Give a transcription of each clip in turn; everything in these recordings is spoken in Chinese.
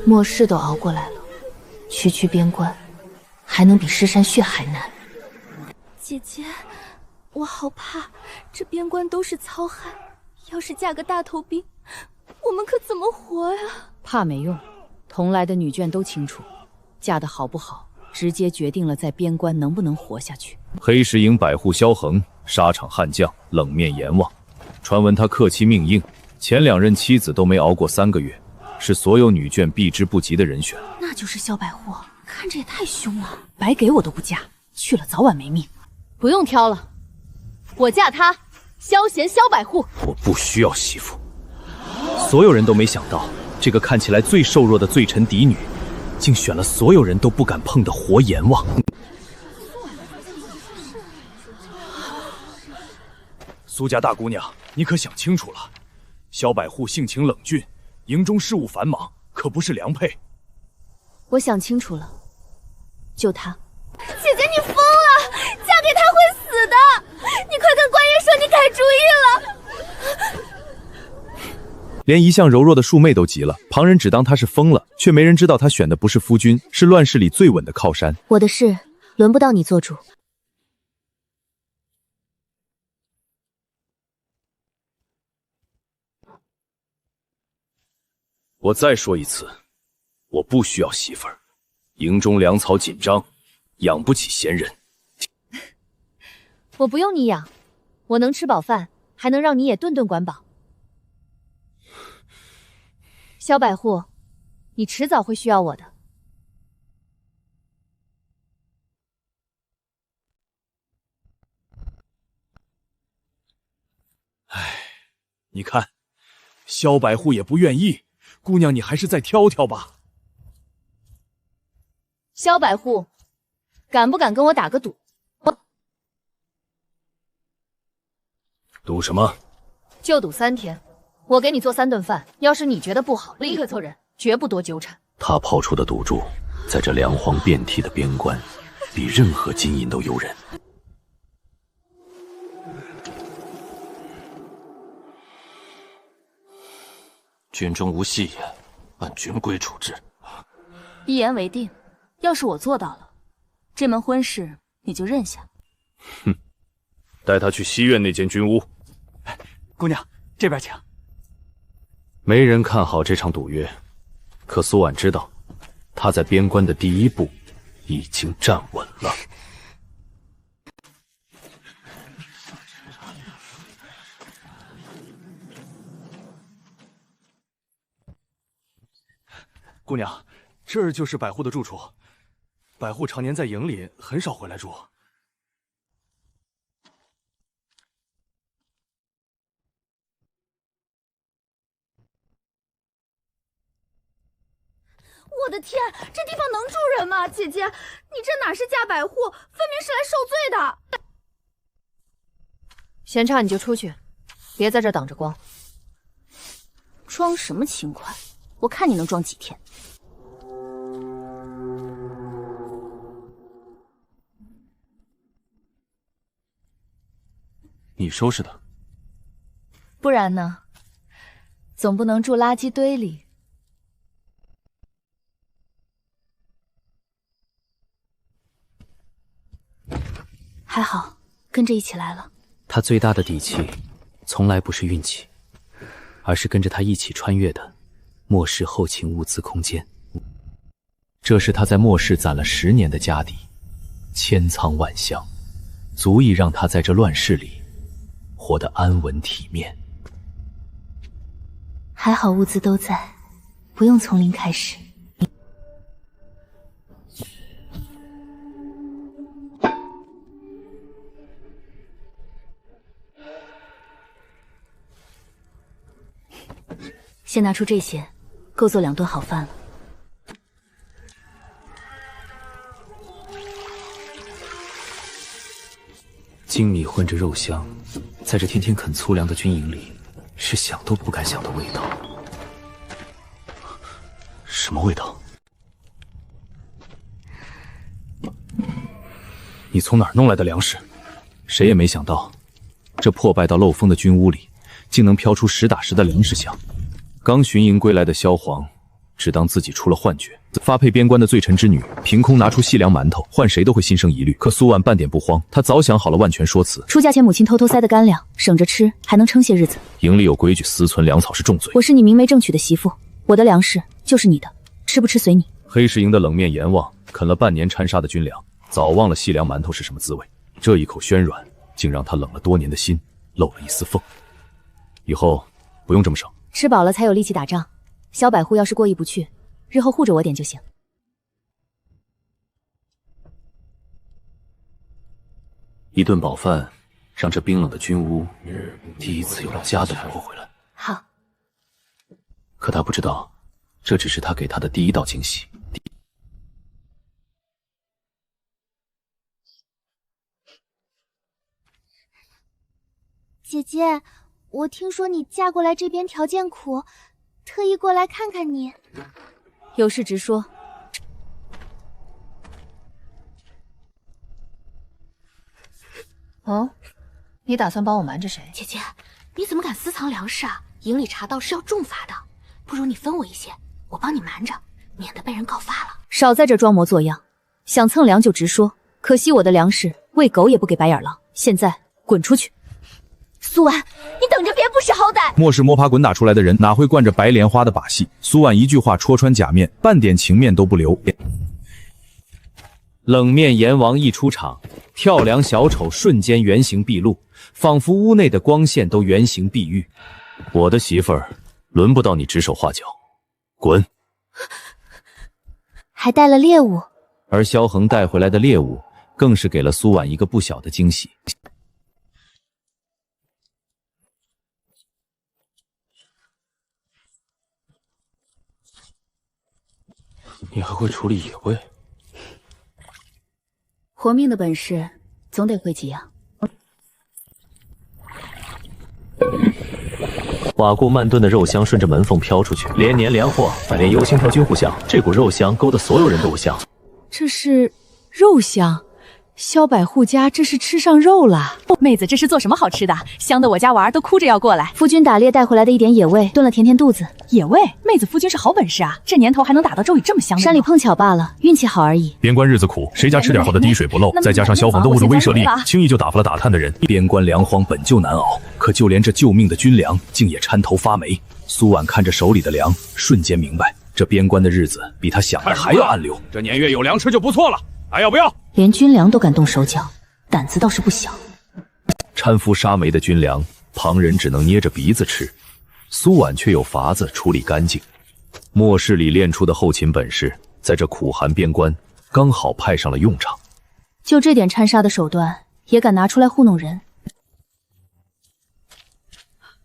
末世都熬过来了，区边关还能比尸山穴还难？姐姐，我好怕，这边关都是糙汉，要是嫁个大头兵，我们可怎么活呀？怕没用，同来的女眷都清楚，嫁得好不好，直接决定了在边关能不能活下去。黑石营百户萧恒，沙场悍将，冷面阎王。传闻他克妻命硬，前2任妻子都没熬过3个月，是所有女眷避之不及的人选。那就是萧百户，看着也太凶了，白给我都不嫁，去了早晚没命。不用挑了，我嫁他，萧贤萧百户。我不需要媳妇。所有人都没想到，这个看起来最瘦弱的罪臣嫡女，竟选了所有人都不敢碰的活阎王。苏家大姑娘，你可想清楚了？萧百户性情冷峻，营中事务繁忙，可不是良配。我想清楚了，就他。姐姐，你疯了！嫁给他会死的！你快跟官爷说你改主意了。连一向柔弱的庶妹都急了，旁人只当她是疯了，却没人知道她选的不是夫君，是乱世里最稳的靠山。我的事轮不到你做主。我再说一次，我不需要媳妇儿。营中粮草紧张，养不起闲人。我不用你养，我能吃饱饭，还能让你也顿顿管饱。萧百户，你迟早会需要我的。唉，你看，萧百户也不愿意。姑娘，你还是再挑挑吧。萧百户，敢不敢跟我打个赌？赌什么？就赌3天，我给你做3顿饭。要是你觉得不好，立刻做人，绝不多纠缠。他抛出的赌注，在这粮荒遍地的边关，比任何金银都诱人。军中无戏言，按军规处置。一言为定。要是我做到了，这门婚事你就认下。哼，带他去西院那间军屋。姑娘，这边请。没人看好这场赌约，可苏婉知道，他在边关的第一步已经站稳了。姑娘，这儿就是百户的住处。百户常年在营里，很少回来住。我的天，这地方能住人吗？姐姐，你这哪是嫁百户，分明是来受罪的。嫌差你就出去，别在这儿挡着光。装什么勤快？我看你能装几天。你收拾的？不然呢？总不能住垃圾堆里。还好，跟着一起来了。他最大的底气，从来不是运气，而是跟着他一起穿越的末世后勤物资空间。这是他在末世攒了10年的家底，千仓万箱，足以让他在这乱世里活得安稳体面。还好物资都在，不用从零开始。先拿出这些，够做2顿好饭了。精米混着肉香，在这天天啃粗粮的军营里，是想都不敢想的味道。什么味道？你从哪儿弄来的粮食？谁也没想到，这破败到漏风的军屋里，竟能飘出实打实的粮食香。刚巡营归来的萧皇，只当自己出了幻觉。发配边关的罪臣之女凭空拿出细粮馒头，换谁都会心生疑虑。可苏婉半点不慌，她早想好了万全说辞。出嫁前母亲偷偷塞的干粮，省着吃，还能撑些日子。营里有规矩，私存粮草是重罪。我是你明媒正娶的媳妇，我的粮食就是你的，吃不吃随你。黑石营的冷面阎王啃了半年掺沙的军粮，早忘了细粮馒头是什么滋味。这一口暄软，竟让他冷了多年的心漏了一丝缝。以后不用这么省，吃饱了才有力气打仗。小百户要是过意不去，日后护着我点就行。一顿饱饭，让这冰冷的军屋第一次有了家的感觉回来。好。可他不知道，这只是他给他的第一道惊喜。姐姐，我听说你嫁过来这边条件苦，特意过来看看你。有事直说。哦，你打算帮我瞒着谁？姐姐，你怎么敢私藏粮食啊？营里查到是要重罚的，不如你分我一些，我帮你瞒着，免得被人告发了。少在这装模作样，想蹭粮就直说。可惜我的粮食喂狗也不给白眼狼，现在滚出去！苏婉，你等着别不识好歹！末世摸爬滚打出来的人哪会惯着白莲花的把戏？苏婉一句话戳穿假面，半点情面都不留。冷面阎王一出场，跳梁小丑瞬间原形毕露，仿佛屋内的光线都原形毕喻。我的媳妇儿，轮不到你指手画脚，滚！还带了猎物，而萧恒带回来的猎物，更是给了苏婉一个不小的惊喜。你还会处理野味？活命的本事总得会几样。瓦过慢炖的肉香顺着门缝飘出去，连年连货，反连油腥飘军户香，这股肉香勾得所有人都香。这是肉香，萧百户家这是吃上肉了。妹子，这是做什么好吃的？香得我家娃儿都哭着要过来。夫君打猎带回来的一点野味，炖了填填肚子。野味，妹子夫君是好本事啊！这年头还能打到粥里这么香的。山里碰巧罢了，运气好而已。边关日子苦，谁家吃点好的滴水不漏？再加上萧恒的物质威慑力，轻易就打发了打探的人。边关粮荒本就难熬，可就连这救命的军粮，竟也掺头发霉。苏婉看着手里的粮，瞬间明白，这边关的日子比他想的还要暗流。这年月有粮吃就不错了，还要不要？连军粮都敢动手脚，胆子倒是不小。掺敷沙霉的军粮，旁人只能捏着鼻子吃，苏婉却有法子处理干净。末世里练出的后勤本事，在这苦寒边关刚好派上了用场。就这点掺沙的手段，也敢拿出来糊弄人？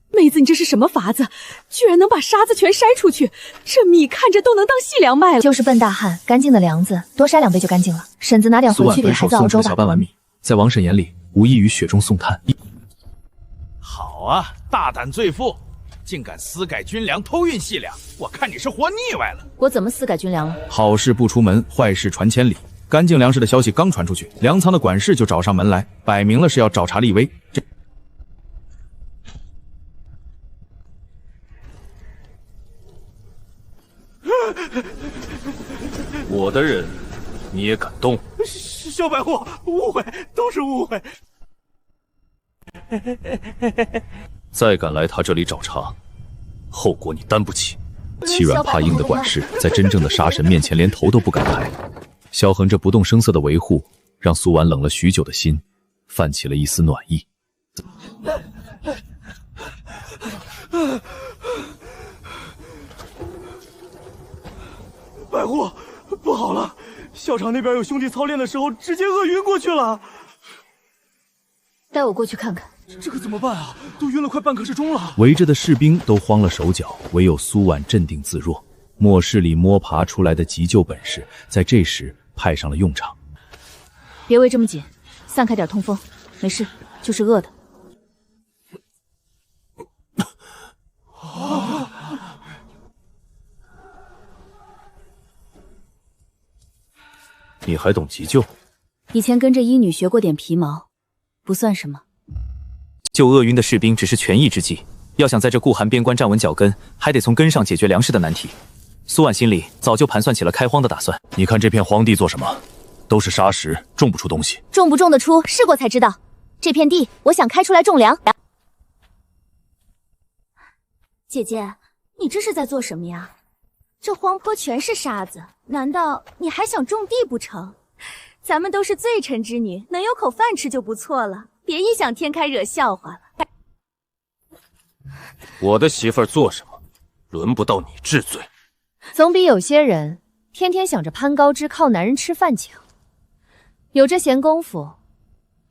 妹子，你这是什么法子？居然能把沙子全筛出去，这米看着都能当细粮卖了。就是笨大汉，干净的粮子多筛2杯就干净了。婶子拿点回去给孩子熬粥吧。小半碗米，在王婶眼里，无异于雪中送炭。好啊，大胆罪妇，竟敢私改军粮，偷运细粮！我看你是活腻歪了。我怎么私改军粮了？好事不出门，坏事传千里。干净粮食的消息刚传出去，粮仓的管事就找上门来，摆明了是要找茬立威。我的人，你也敢动？小百户，误会，都是误会。再敢来他这里找茬，后果你担不起。欺软怕硬的管事，在真正的杀神面前连头都不敢抬。萧恒这不动声色的维护，让苏婉冷了许久的心泛起了一丝暖意。百户，不好了！校场那边有兄弟操练的时候直接饿晕过去了。带我过去看看。这可怎么办啊？都晕了快半个时钟了。围着的士兵都慌了手脚，唯有苏婉镇定自若。末世里摸爬出来的急救本事，在这时派上了用场。别围这么紧，散开点通风。没事，就是饿的。你还懂急救？以前跟着医女学过点皮毛，不算什么。救饿晕的士兵只是权宜之计，要想在这顾寒边关站稳脚跟，还得从根上解决粮食的难题。苏婉心里早就盘算起了开荒的打算。你看这片荒地做什么？都是沙石，种不出东西。种不种得出，试过才知道。这片地，我想开出来种粮。姐姐，你这是在做什么呀？这荒坡全是沙子，难道你还想种地不成？咱们都是罪臣之女，能有口饭吃就不错了，别异想天开惹笑话了。我的媳妇儿做什么，轮不到你治罪。总比有些人天天想着攀高枝靠男人吃饭强。有这闲工夫，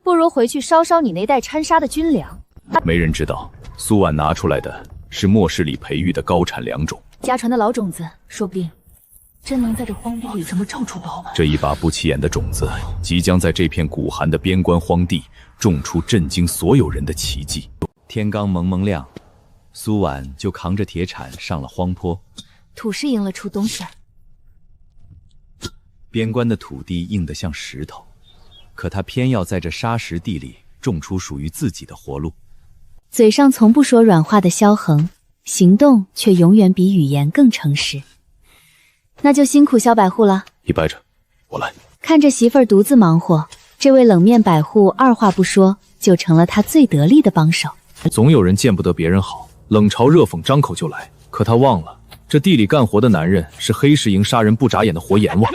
不如回去烧烧你那袋掺沙的军粮。没人知道，苏婉拿出来的是末世里培育的高产良种，家传的老种子，说不定真能在这荒地里这么种出宝呢。这一把不起眼的种子，即将在这片古寒的边关荒地种出震惊所有人的奇迹。天刚蒙蒙亮，苏婉就扛着铁铲上了荒坡。土是赢了出东西来。边关的土地硬得像石头，可他偏要在这沙石地里种出属于自己的活路。嘴上从不说软话的萧恒，行动却永远比语言更诚实。那就辛苦萧百户了。你摆着，我来。看着媳妇儿独自忙活，这位冷面百户二话不说就成了他最得力的帮手。总有人见不得别人好，冷嘲热讽，张口就来。可他忘了，这地里干活的男人是黑石营杀人不眨眼的活阎王。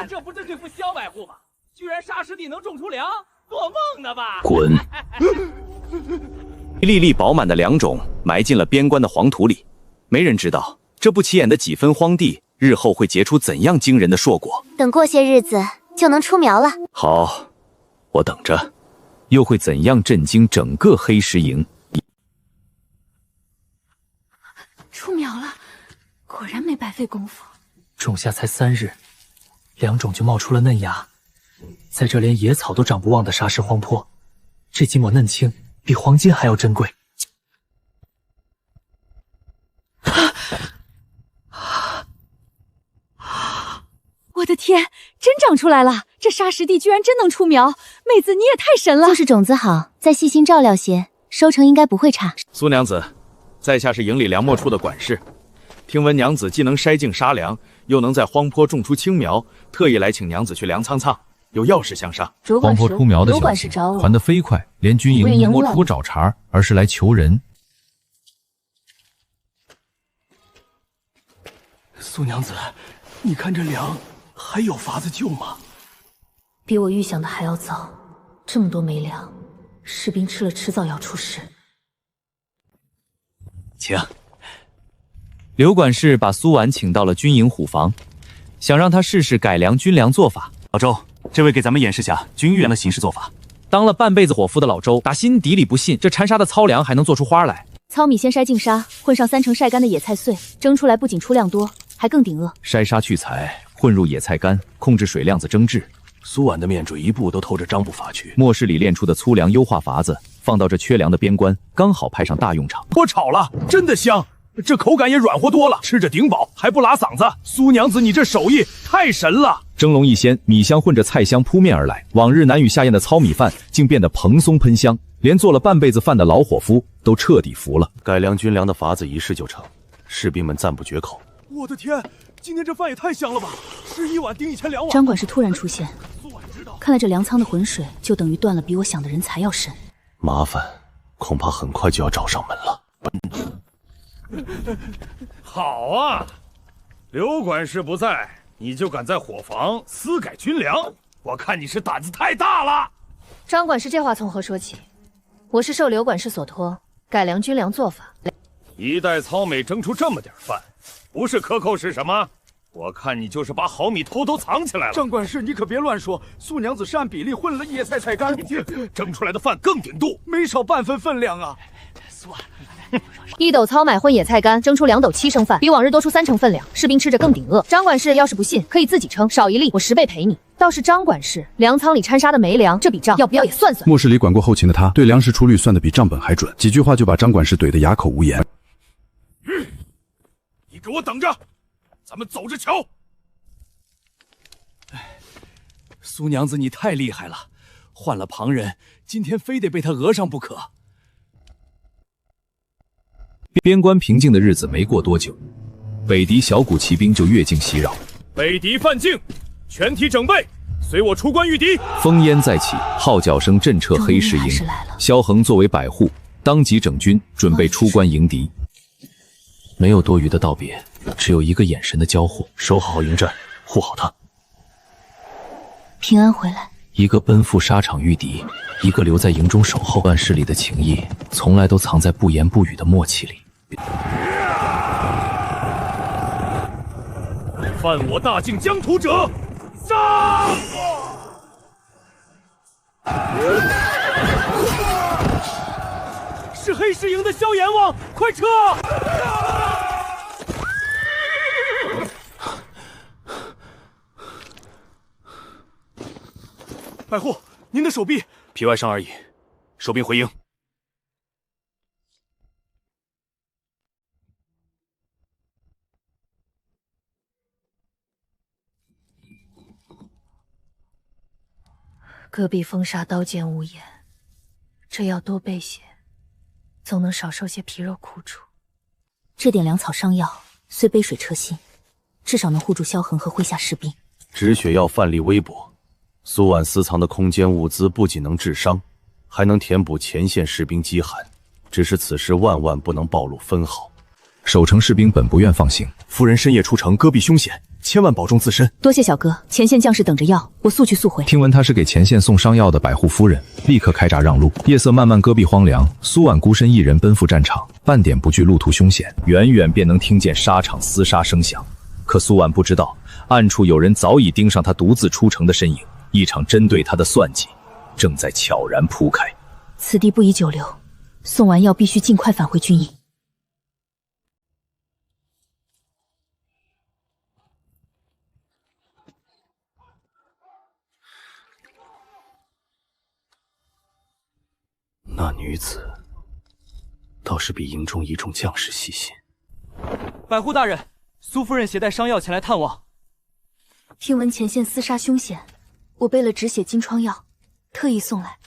这不是对付萧百户吗？居然沙石地能种出粮，做梦呢吧！滚！一粒粒饱满的粮种埋进了边关的黄土里，没人知道这不起眼的几分荒地日后会结出怎样惊人的硕果。等过些日子就能出苗了。好，我等着，又会怎样震惊整个黑石营？出苗了，果然没白费功夫。种下才3日，良种就冒出了嫩芽。在这连野草都长不旺的沙石荒坡，这几抹嫩青比黄金还要珍贵。我的天，真长出来了！这沙石地居然真能出苗，妹子你也太神了！就是种子好，再细心照料些，收成应该不会差。苏娘子，在下是营里粮磨处的管事，听闻娘子既能筛净沙粮，又能在荒坡种出青苗，特意来请娘子去粮仓仓，有要事相商。荒坡出苗的消息传得飞快，连军营也摸出找茬，而是来求人。苏娘子，你看这粮还有法子救吗？比我预想的还要早，这么多没粮，士兵吃了迟早要出事。请。刘管事把苏婉请到了军营虎房，想让他试试改良军粮做法。老周，这位给咱们演示下军员的行事做法。当了半辈子伙夫的老周，打心底里不信这掺沙的糙粮还能做出花来。糙米先筛净沙，混上3成晒干的野菜碎，蒸出来不仅出量多，还更顶饿。筛沙去材，混入野菜干，控制水量子蒸制。苏婉的面准一步都透着张不法去。末世里练出的粗粮优化法子，放到这缺粮的边关，刚好派上大用场。我炒了，真的香，这口感也软和多了，吃着顶饱，还不拉嗓子。苏娘子，你这手艺太神了！蒸笼一掀，米香混着菜香扑面而来，往日难以下咽的糙米饭竟变得蓬松喷香，连做了半辈子饭的老伙夫都彻底服了。改良军粮的法子一试就成，士兵们赞不绝口。我的天，今天这饭也太香了吧！11碗顶以前2碗。张管事突然出现，看来这粮仓的浑水就等于断了，比我想的人才要深。麻烦恐怕很快就要找上门了。好啊，刘管事不在，你就敢在伙房私改军粮，我看你是胆子太大了。张管事这话从何说起？我是受刘管事所托，改良军粮做法。一袋糙米蒸出这么点饭，不是克扣是什么？我看你就是把好米偷偷藏起来了。张管事，你可别乱说，苏娘子是按比例混了野菜菜干，蒸出来的饭更顶肚，没少半分分量啊。1斗糙米混野菜干，蒸出2斗7升饭，比往日多出3成分量，士兵吃着更顶饿。张管事要是不信，可以自己称，少一粒我10倍赔你。倒是张管事，粮仓里掺沙的没粮，这笔账要不要也算算？末世里管过后勤的他，对粮食出率算得比账本还准，几句话就把张管事怼得哑口无言。你给我等着，咱们走着瞧。苏娘子，你太厉害了，换了旁人，今天非得被他讹上不可。边关平静的日子没过多久，北狄小股骑兵就越境袭扰。北狄犯境，全体整备，随我出关御敌。烽烟再起，号角声震彻黑石营。萧恒作为百户，当即整军，准备出关迎敌。没有多余的道别，只有一个眼神的交互。守好营寨，护好他。平安回来。一个奔赴沙场御敌，一个留在营中守候。乱世里的情谊，从来都藏在不言不语的默契里。犯我大境疆土者，杀！是黑石营的萧阎王，快撤！百户，您的手臂皮外伤而已，守兵回营。戈壁风沙，刀剑无眼，这药多备些，总能少受些皮肉苦楚。这点粮草伤药，虽杯水车薪，至少能护住萧恒和麾下士兵。止血药范例微薄。苏婉私藏的空间物资不仅能治伤，还能填补前线士兵饥寒。只是此事万万不能暴露分毫。守城士兵本不愿放行，夫人深夜出城，戈壁凶险，千万保重自身。多谢小哥，前线将士等着药，我速去速回。听闻他是给前线送伤药的百户夫人，立刻开闸让路。夜色漫漫，戈壁荒凉，苏婉孤身一人奔赴战场，半点不惧路途凶险，远远便能听见沙场厮杀声响。可苏婉不知道，暗处有人早已盯上他独自出城的身影。一场针对他的算计正在悄然铺开。此地不宜久留，送完药必须尽快返回军营。那女子倒是比营中一众将士细心。百户大人，苏夫人携带伤药前来探望。听闻前线厮杀凶险，我备了止血金疮药，特意送来。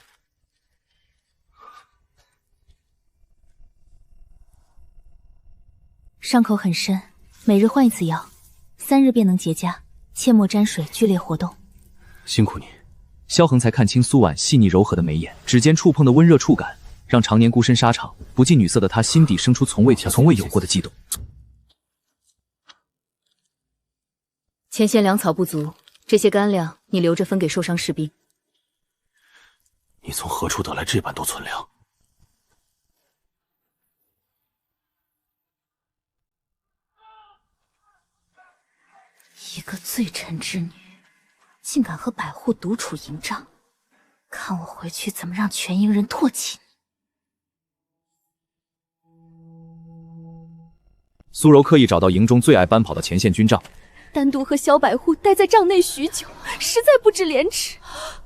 伤口很深，每日换一次药，3日便能结痂，切莫沾水剧烈活动。辛苦你。萧恒才看清苏婉细腻柔和的眉眼，指尖触碰的温热触感，让常年孤身沙场不近女色的他心底生出从未有过的悸动。前线粮草不足，这些干粮你留着分给受伤士兵。你从何处得来这般多存粮？一个罪臣之女，竟敢和百户独处营帐，看我回去怎么让全营人唾弃你！苏柔刻意找到营中最爱奔跑的前线军帐，单独和萧百户待在帐内许久，实在不知廉耻。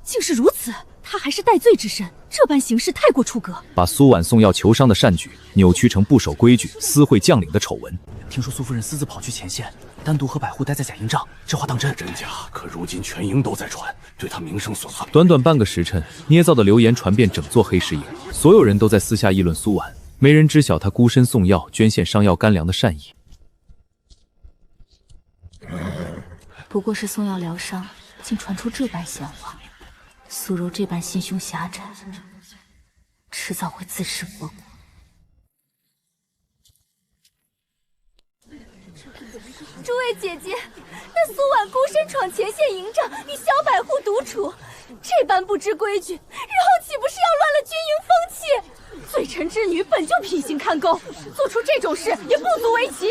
竟是如此，他还是戴罪之身，这般行事太过出格。把苏婉送药求伤的善举扭曲成不守规矩、私会将领的丑闻。听说苏夫人私自跑去前线，单独和百户待在假营帐，这话当真？真假？可如今全营都在传，对他名声损害。短短半个时辰，捏造的流言传遍整座黑石营，所有人都在私下议论苏婉，没人知晓他孤身送药、捐献伤药干粮的善意。不过是送药疗伤，竟传出这般闲话。苏柔这般心胸狭窄，迟早会自食佛果。诸位姐姐，那苏婉孤身闯前线营帐，与萧百户独处，这般不知规矩，日后岂不是要乱了军营风气？罪臣之女本就品行堪忧，做出这种事也不足为奇。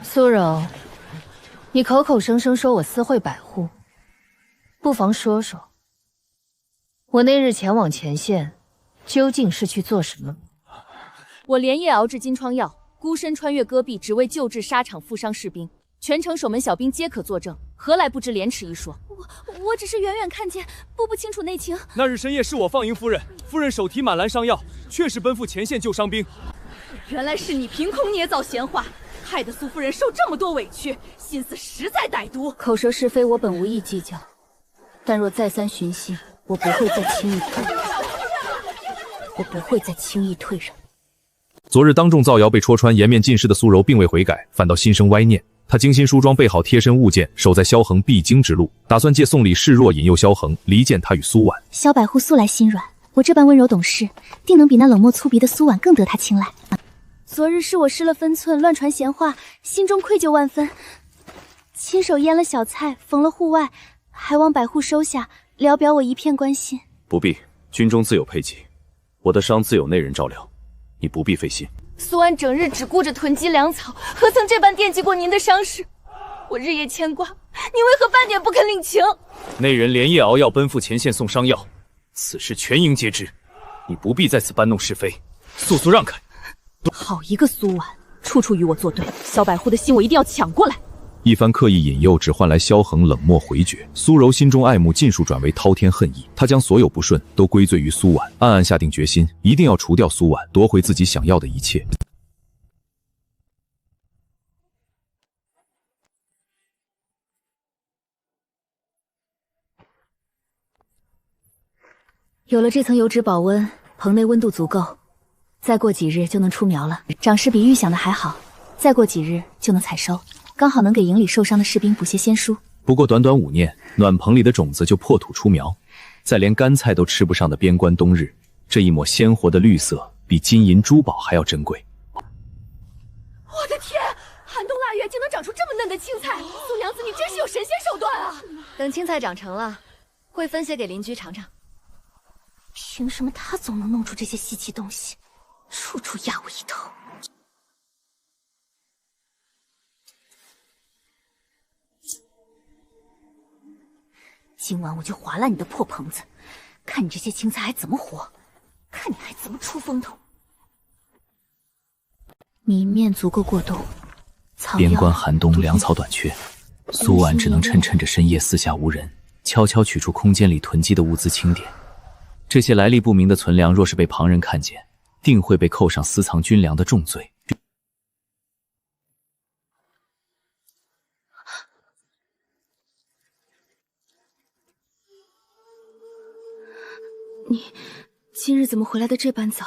苏柔，你口口声声说我私会百户，不妨说说，我那日前往前线，究竟是去做什么？我连夜熬制金疮药，孤身穿越戈壁，只为救治沙场负伤士兵。全城守门小兵皆可作证，何来不知廉耻一说？我只是远远看见，不清楚内情。那日深夜是我放营夫人，夫人手提满篮伤药，确实奔赴前线救伤兵。原来是你凭空捏造闲话，害得苏夫人受这么多委屈，心思实在歹毒。口舌是非，我本无意计较，但若再三寻衅，我不会再轻易退让。昨日当众造谣被戳穿，颜面尽失的苏柔并未悔改，反倒心生歪念。她精心梳妆，备好贴身物件，守在萧恒必经之路，打算借送礼示弱，引诱萧恒离间他与苏婉。萧百户素来心软，我这般温柔懂事，定能比那冷漠粗鄙的苏婉更得他青睐。昨日是我失了分寸，乱传闲话，心中愧疚万分，亲手腌了小菜，缝了户外，还望百户收下，聊表我一片关心。不必，军中自有配给，我的伤自有内人照料，你不必费心。苏安整日只顾着囤积粮草，何曾这般惦记过您的伤势？我日夜牵挂，您为何半点不肯领情？内人连夜熬药奔赴前线送伤药，此事全营皆知，你不必在此搬弄是非，速速让开。好一个苏婉，处处与我作对，萧百户的心我一定要抢过来。一番刻意引诱，只换来萧恒冷漠回绝。苏柔心中爱慕尽数转为滔天恨意，她将所有不顺都归罪于苏婉，暗暗下定决心，一定要除掉苏婉，夺回自己想要的一切。有了这层油脂保温，棚内温度足够，再过几日就能出苗了。长势比预想的还好，再过几日就能采收。刚好能给营里受伤的士兵补些鲜蔬。不过短短5年，暖棚里的种子就破土出苗，在连干菜都吃不上的边关冬日，这一抹鲜活的绿色比金银珠宝还要珍贵。我的天，寒冬腊月竟能长出这么嫩的青菜，苏娘子你真是有神仙手段啊！等青菜长成了，会分些给邻居尝尝。凭什么他总能弄出这些稀奇东西，处处压我一头？今晚我就划烂你的破棚子，看你这些青菜还怎么活，看你还怎么出风头。米面足够过冬，边关寒冬，粮草短缺，苏婉只能趁着深夜四下无人，悄悄取出空间里囤积的物资清点。这些来历不明的存粮，若是被旁人看见，定会被扣上私藏军粮的重罪。你今日怎么回来的这般早？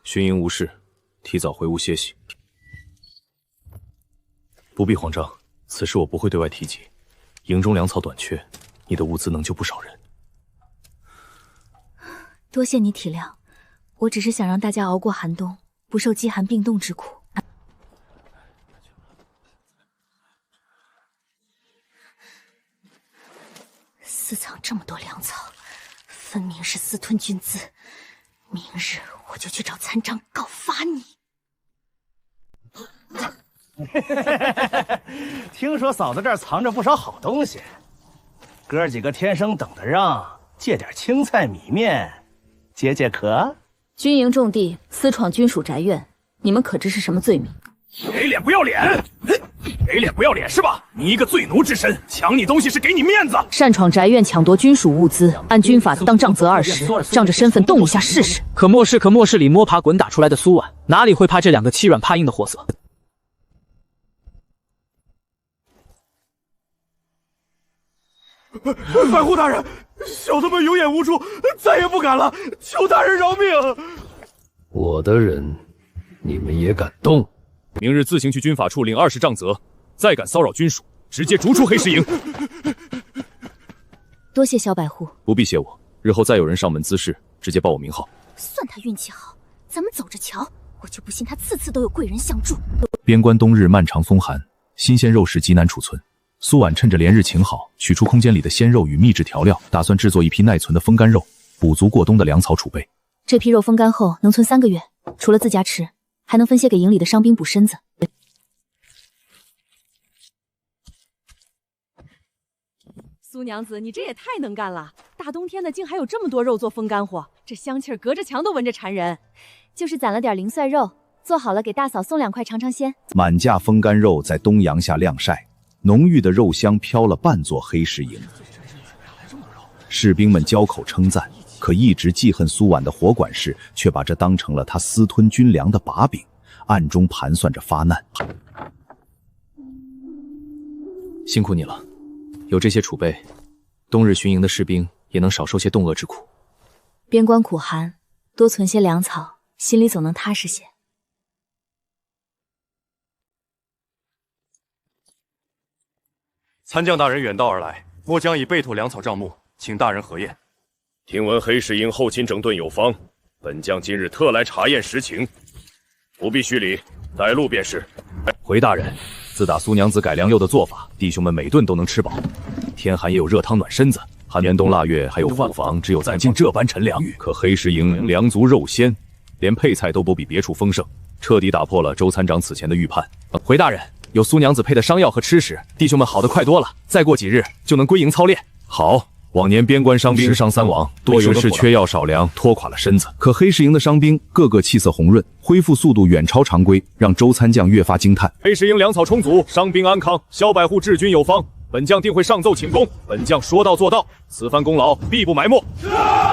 巡营无事，提早回屋歇息。不必慌张，此事我不会对外提及。营中粮草短缺，你的物资能救不少人。多谢你体谅，我只是想让大家熬过寒冬，不受饥寒病冻之苦。私藏这么多粮草，分明是私吞军资。明日我就去找参章告发你。听说嫂子这儿藏着不少好东西，哥几个天生等得让，借点青菜米面解解渴。军营重地，私闯军属宅院，你们可知是什么罪名？给脸不要脸！给脸不要脸是吧？你一个罪奴之身，抢你东西是给你面子。擅闯宅院抢夺军属物资，按军法当杖责20，仗着身份动一下试试。可莫是里摸爬滚打出来的苏婉，哪里会怕这两个欺软怕硬的货色？百户大人，小的们有眼无珠，再也不敢了，求大人饶命！我的人，你们也敢动？明日自行去军法处领20杖责，再敢骚扰军属，直接逐出黑石营。多谢萧百户，不必谢我，日后再有人上门滋事，直接报我名号。算他运气好，咱们走着瞧。我就不信他次次都有贵人相助。边关冬日漫长风寒，新鲜肉食极难储存。苏婉趁着连日晴好，取出空间里的鲜肉与秘制调料，打算制作一批耐存的风干肉，补足过冬的粮草储备。这批肉风干后能存3个月，除了自家吃，还能分些给营里的伤兵补身子。苏娘子，你这也太能干了！大冬天的，竟还有这么多肉做风干货，这香气儿隔着墙都闻着馋人。就是攒了点零碎肉，做好了给大嫂送2块尝尝鲜。满架风干肉在冬阳下晾晒，浓郁的肉香飘了半座黑石营。士兵们交口称赞，可一直记恨苏婉的火管事却把这当成了他私吞军粮的把柄，暗中盘算着发难。辛苦你了，有这些储备，冬日巡营的士兵也能少受些冻饿之苦。边关苦寒，多存些粮草，心里总能踏实些。参将大人远道而来，末将已备妥粮草账目，请大人核验。听闻黑石营后勤整顿有方，本将今日特来查验实情，不必虚礼，带路便是。回大人，自打苏娘子改良药的做法，弟兄们每顿都能吃饱，天寒也有热汤暖身子。寒冬腊月还有库房，只有咱进这般陈粮。可黑石营粮足肉鲜，连配菜都不比别处丰盛，彻底打破了周参长此前的预判。回大人，有苏娘子配的伤药和吃食，弟兄们好得快多了，再过几日就能归营操练。好。往年边关伤兵10伤3亡，多由是缺药少粮，拖垮了身子。可黑石营的伤兵个个气色红润，恢复速度远超常规，让周参将越发惊叹。黑石营粮草充足，伤兵安康，萧百户治军有方，本将定会上奏请功。本将说到做到，此番功劳必不埋没。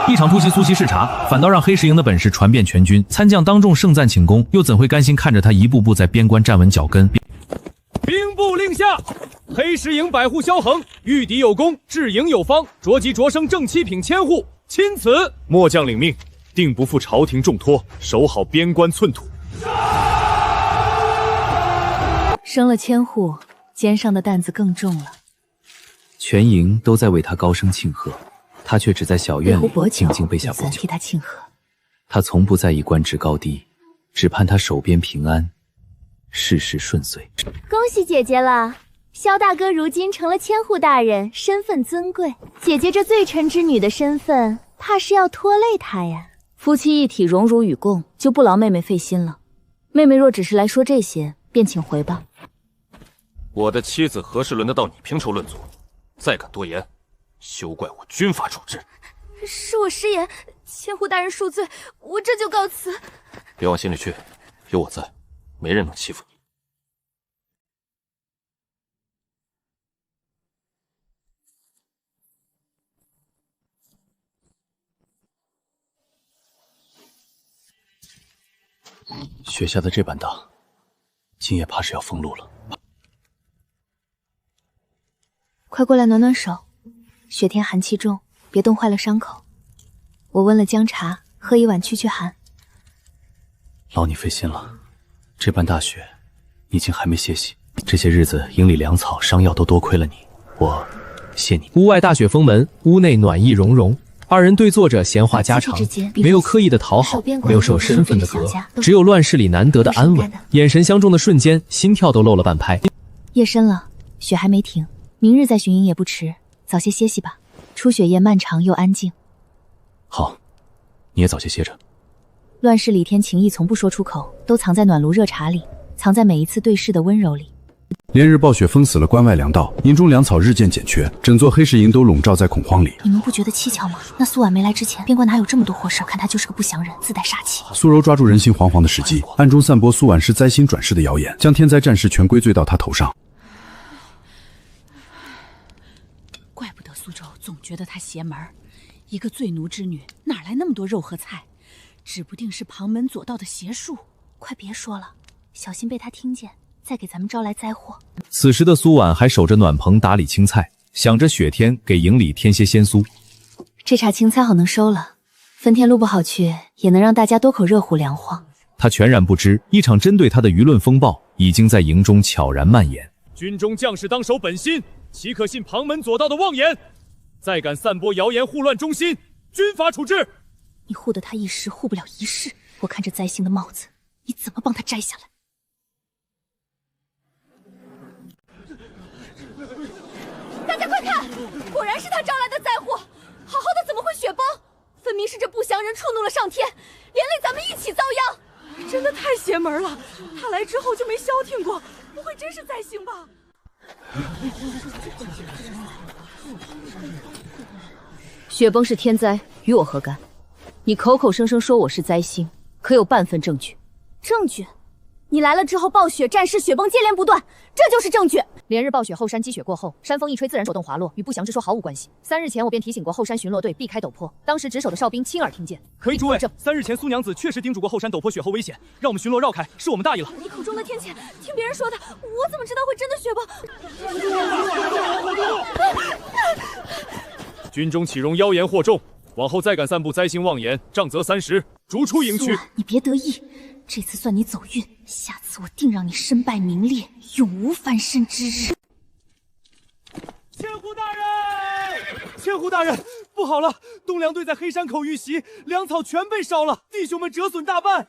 一场突袭苏西视察，反倒让黑石营的本事传遍全军。参将当众盛赞请功，又怎会甘心看着他一步步在边关站稳脚跟？兵部令下，黑石营百户萧恒，御敌有功，治营有方，着急着升正七品千户，钦此。末将领命，定不负朝廷重托，守好边关寸土。升了千户，肩上的担子更重了。全营都在为他高声庆贺，他却只在小院里静静备下薄酒。替他庆贺。他从不在意官职高低，只盼他手边平安，事事顺遂。恭喜姐姐了，萧大哥如今成了千户大人，身份尊贵。姐姐这罪臣之女的身份，怕是要拖累他呀。夫妻一体，荣辱与共，就不劳妹妹费心了。妹妹若只是来说这些，便请回吧。我的妻子何时轮得到你评头论足？再敢多言，休怪我军法处置。是我失言，千户大人恕罪，我这就告辞。别往心里去，有我在，没人能欺负你。雪下的这般大，今夜怕是要封路了。快过来暖暖手，雪天寒气重，别冻坏了伤口。我温了姜茶，喝一碗去寒。劳你费心了，这般大雪，你竟还没歇息。这些日子营里粮草、伤药都多亏了你，我谢你。屋外大雪封门，屋内暖意融融。二人对坐着闲话家常，没有刻意的讨好，没有受身份的隔，只有乱世里难得的安稳。眼神相中的瞬间，心跳都漏了半拍。夜深了，雪还没停，明日再巡营也不迟，早些歇息吧。初雪夜漫长又安静。好，你也早些歇着。乱世里天情意从不说出口，都藏在暖炉热茶里，藏在每一次对视的温柔里。连日暴雪封死了关外粮道，营中粮草日渐减缺，整座黑石营都笼罩在恐慌里。你们不觉得蹊跷吗？那苏婉没来之前，边关哪有这么多祸事？看他就是个不祥人，自带煞气。苏柔抓住人心惶惶的时机，暗中散播苏婉是灾星转世的谣言，将天灾战事全归罪到他头上。怪不得苏州总觉得她邪门，一个罪奴之女，哪来那么多肉和菜？指不定是旁门左道的邪术。快别说了，小心被他听见，再给咱们招来灾祸。此时的苏婉还守着暖棚打理青菜，想着雪天给营里添些鲜酥。这茬青菜好能收了，分天路不好去，也能让大家多口热乎凉黄。他全然不知，一场针对他的舆论风暴已经在营中悄然蔓延。军中将士当守本心，岂可信旁门左道的妄言？再敢散播谣言，护乱中心，军法处置。你护得他一时，护不了一世。我看这灾星的帽子，你怎么帮他摘下来？大家快看，果然是他招来的灾祸！好好的怎么会雪崩？分明是这不祥人触怒了上天，连累咱们一起遭殃。真的太邪门了！他来之后就没消停过，不会真是灾星吧？雪崩是天灾，与我何干？你口口声声说我是灾星，可有半分证据？证据？你来了之后，暴雪、战事、雪崩接连不断，这就是证据。连日暴雪后山积雪过后，山峰一吹，自然手动滑落，与不祥之说毫无关系。3日前我便提醒过后山巡逻队避开陡坡，当时值守的哨兵亲耳听见。可以，诸位，3日前苏娘子确实叮嘱过后山陡坡雪后危险，让我们巡逻绕开，是我们大意了。你口中的天谴，听别人说的，我怎么知道会真的雪崩？军中岂容妖言惑众？往后再敢散布灾星妄言，杖责30，逐出营区。你别得意，这次算你走运，下次我定让你身败名裂，永无翻身之日。千户大人，不好了！东凉队在黑山口遇袭，粮草全被烧了，弟兄们折损大半。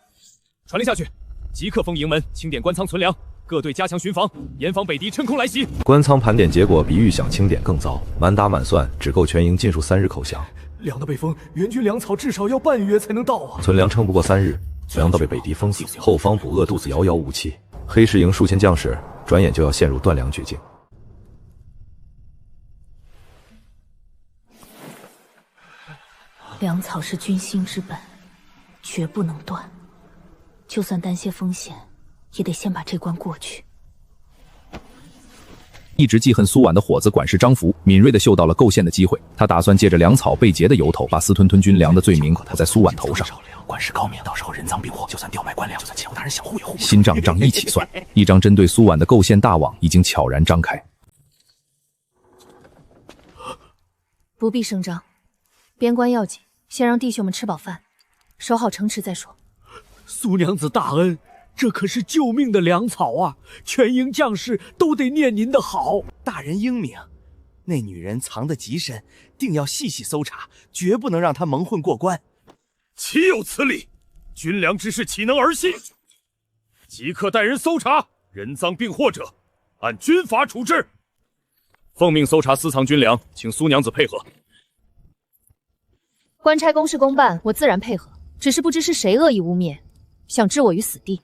传令下去，即刻封营门，清点官仓存粮，各队加强巡防，严防北敌趁空来袭。官仓盘点结果比预想清点更糟，满打满算只够全营尽数3日口降。粮的被封，援军粮草至少要半月才能到啊！存粮撑不过3日，粮道被北敌封死，后方补饿肚子遥遥无期。黑石营数千将士转眼就要陷入断粮绝境。粮草是军心之本，绝不能断。就算担些风险，也得先把这关过去。一直记恨苏婉的伙子管事张福敏锐地嗅到了构陷的机会，他打算借着粮草被劫的由头，把私吞军粮的罪名扣在苏婉头上。管事高明，到时候人赃并获，就算调买官粮，就算千户大人想护也护不住。新账一起算，一张针对苏婉的构陷大网已经悄然张开。不必声张，边关要紧，先让弟兄们吃饱饭，守好城池再说。苏娘子大恩，这可是救命的粮草啊！全营将士都得念您的好。大人英明，那女人藏得极深，定要细细搜查，绝不能让她蒙混过关。岂有此理！军粮之事岂能儿戏？即刻带人搜查，人赃并获者，按军法处置。奉命搜查私藏军粮，请苏娘子配合。官差公事公办，我自然配合。只是不知是谁恶意污蔑，想置我于死地。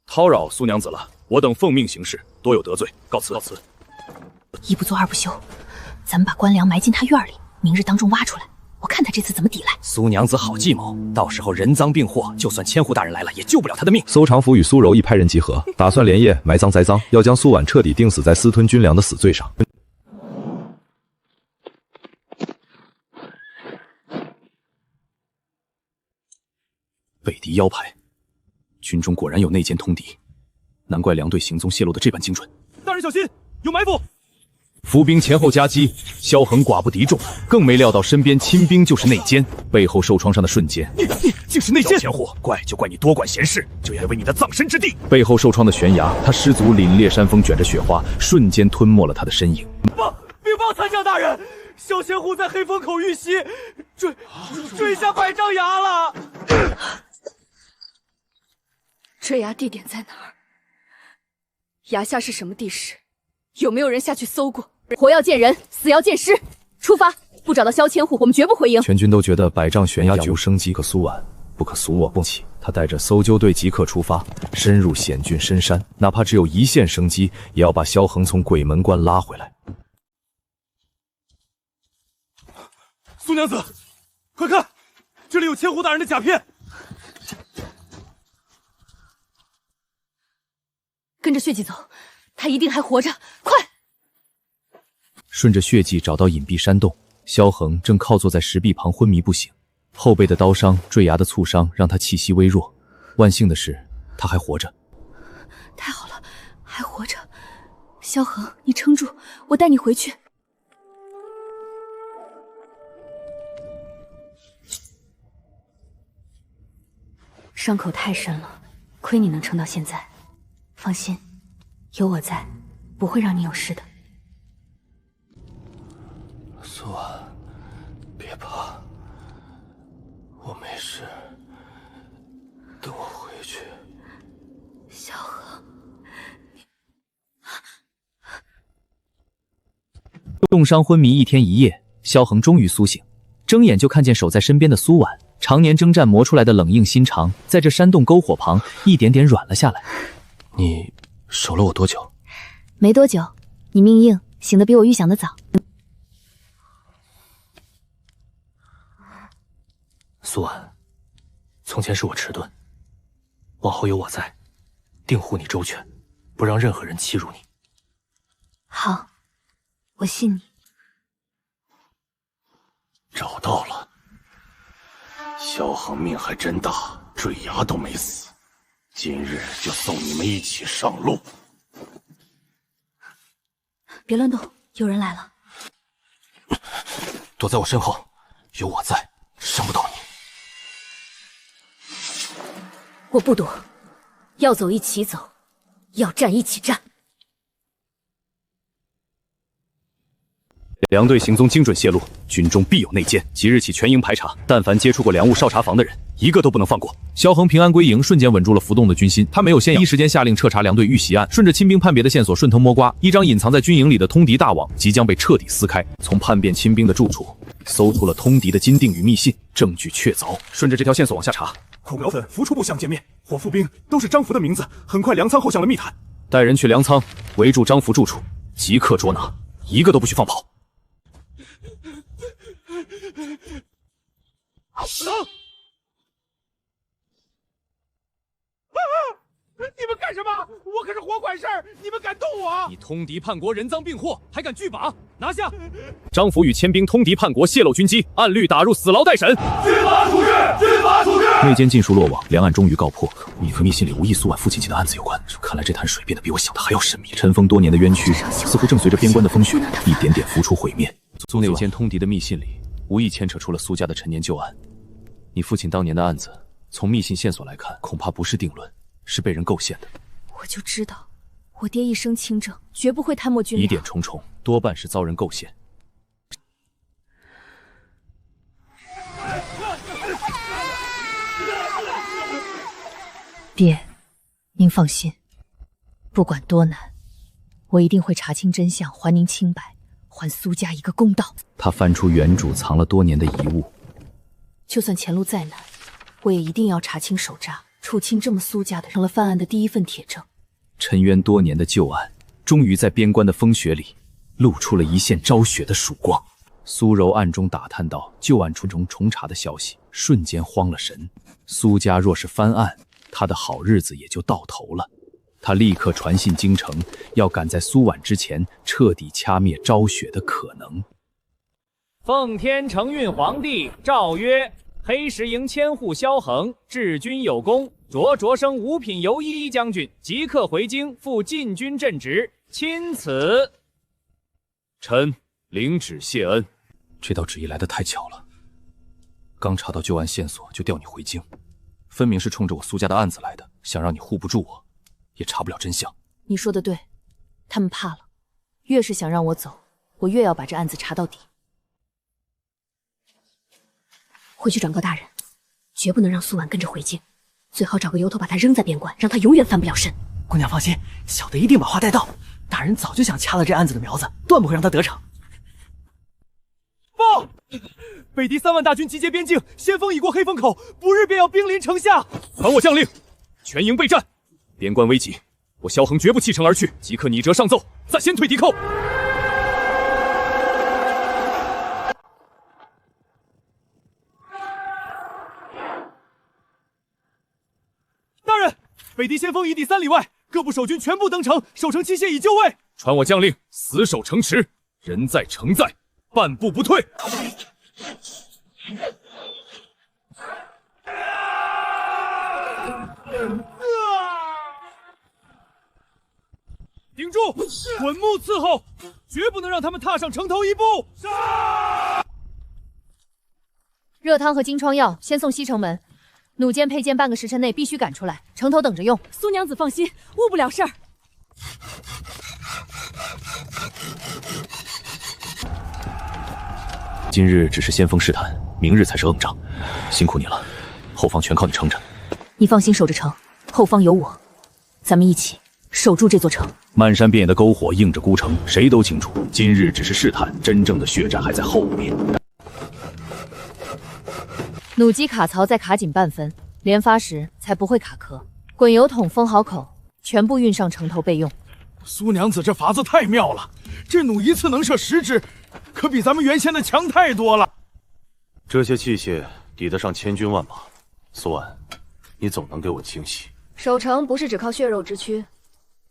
叨扰苏娘子了，我等奉命行事，多有得罪，告辞。一不做二不休，咱们把官粮埋进他院里，明日当中挖出来，我看他这次怎么抵赖。苏娘子好计谋，到时候人赃并获，就算千户大人来了，也救不了他的命。邹长福与苏柔一派人集合，打算连夜埋赃栽赃，要将苏婉彻底钉死在私吞军粮的死罪上。北敌腰牌，军中果然有内奸通敌，难怪梁队行踪泄露的这般精准。大人小心，有埋伏！伏兵前后夹击，萧恒寡不敌众，更没料到身边亲兵就是内奸，背后受创伤的瞬间，你竟是内奸！前户，怪就怪你多管闲事，就该为你的葬身之地。背后受创的悬崖，他师祖凛冽山峰卷着雪花，瞬间吞没了他的身影。禀报参将大人，萧千户在黑风口遇袭，坠下百丈崖了。坠崖地点在哪儿？崖下是什么地势？有没有人下去搜过？活要见人，死要见尸。出发！不找到萧千户，我们绝不回营。全军都觉得百丈悬崖绝无生机，可苏婉不可苏我不起。他带着搜救队即刻出发，深入险峻深山，哪怕只有一线生机，也要把萧恒从鬼门关拉回来。苏娘子，快看，这里有千户大人的甲片。跟着血迹走，他一定还活着，快！顺着血迹找到隐蔽山洞，萧恒正靠坐在石壁旁昏迷不醒，后背的刀伤、坠崖的挫伤让他气息微弱。万幸的是，他还活着。太好了，还活着。萧恒，你撑住，我带你回去。伤口太深了，亏你能撑到现在。放心，有我在，不会让你有事的。苏婉，别怕，我没事。等我回去。萧恒，重伤昏迷1天1夜，萧恒终于苏醒，睁眼就看见守在身边的苏婉，常年征战磨出来的冷硬心肠，在这山洞篝火旁一点点软了下来。你守了我多久？没多久，你命硬，醒得比我预想的早。苏婉，从前是我迟钝，往后有我在，定护你周全，不让任何人欺辱你。好，我信你。找到了，萧恒命还真大，坠崖都没死。今日就送你们一起上路。别乱动，有人来了。躲在我身后，有我在，伤不到你。我不躲，要走一起走，要战一起战。梁队行踪精准泄露，军中必有内奸，即日起全营排查，但凡接触过梁务哨察房的人，一个都不能放过。萧恒平安归营，瞬间稳住了浮动的军心。他没有先第一时间下令彻查梁队遇袭案，顺着亲兵叛别的线索顺藤摸瓜，一张隐藏在军营里的通敌大网即将被彻底撕开。从叛变亲兵的住处搜出了通敌的金锭与密信，证据确凿。顺着这条线索往下查，孔苗粉、福初部相见面，伙夫兵都是张福的名字。很快粮仓后巷的密探，带人去粮仓围住张福住处，即刻捉拿，一个都不许放跑。你们干什么？我可是活管事儿，你们敢动我？你通敌叛国，人赃并获，还敢拒把？拿下！张福与牵兵通敌叛国，泄露军机，按律打入死牢待审。军法处置！军法处置！内奸尽数落网，梁案终于告破。你和密信里无意苏婉父亲亲的案子有关，看来这潭水变得比我想的还要神秘。尘封多年的冤屈，似乎正随着边关的风雪一点点浮出水面。苏内奸通敌的密信里，无意牵扯出了苏家的陈年旧案。你父亲当年的案子，从密信线索来看，恐怕不是定论，是被人构陷的。我就知道，我爹一生清正，绝不会贪墨军粮。疑点重重，多半是遭人构陷。爹，您放心，不管多难，我一定会查清真相，还您清白，还苏家一个公道。他翻出原主藏了多年的遗物，就算前路再难，我也一定要查清手札，处清这么苏家的，成了犯案的第一份铁证。沉冤多年的旧案，终于在边关的风雪里露出了一线昭雪的曙光。苏柔暗中打探到旧案重查的消息，瞬间慌了神。苏家若是翻案，他的好日子也就到头了。他立刻传信京城，要赶在苏婉之前彻底掐灭昭雪的可能。奉天承运皇帝诏曰：黑石营千户萧恒治军有功，着升五品游一将军，即刻回京赴禁军镇职，钦此。臣领旨谢恩。这道旨意来得太巧了，刚查到旧案线索就调你回京，分明是冲着我苏家的案子来的，想让你护不住我，也查不了真相。你说的对，他们怕了，越是想让我走，我越要把这案子查到底。回去转告大人，绝不能让苏婉跟着回京，最好找个由头把他扔在边关，让他永远翻不了身。姑娘放心，小的一定把话带到。大人早就想掐了这案子的苗子，断不会让他得逞。报！北敌3万大军集结边境，先锋已过黑风口，不日便要兵临城下。传我将令，全营备战。边关危急，我萧恒绝不弃城而去，即刻拟折上奏，暂先退敌寇。大人，北敌先锋已抵3里外，各部守军全部登城，守城器械已就位。传我将令，死守城池，人在城在，半步不退。顶住！滚木伺候，绝不能让他们踏上城头一步。杀！热汤和金疮药先送西城门，弩箭配件半个时辰内必须赶出来，城头等着用。苏娘子放心，误不了事儿。今日只是先锋试探，明日才是硬仗，辛苦你了，后方全靠你撑着。你放心守着城，后方有我，咱们一起守住这座城。漫山遍野的篝火映着孤城，谁都清楚，今日只是试探，真正的血战还在后面。弩机卡槽再卡紧半分，连发时才不会卡壳。滚油桶封好口，全部运上城头备用。苏娘子这法子太妙了，这弩一次能射10支，可比咱们原先的强太多了。这些器械抵得上千军万马，苏婉，你总能给我惊喜。守城不是只靠血肉之躯，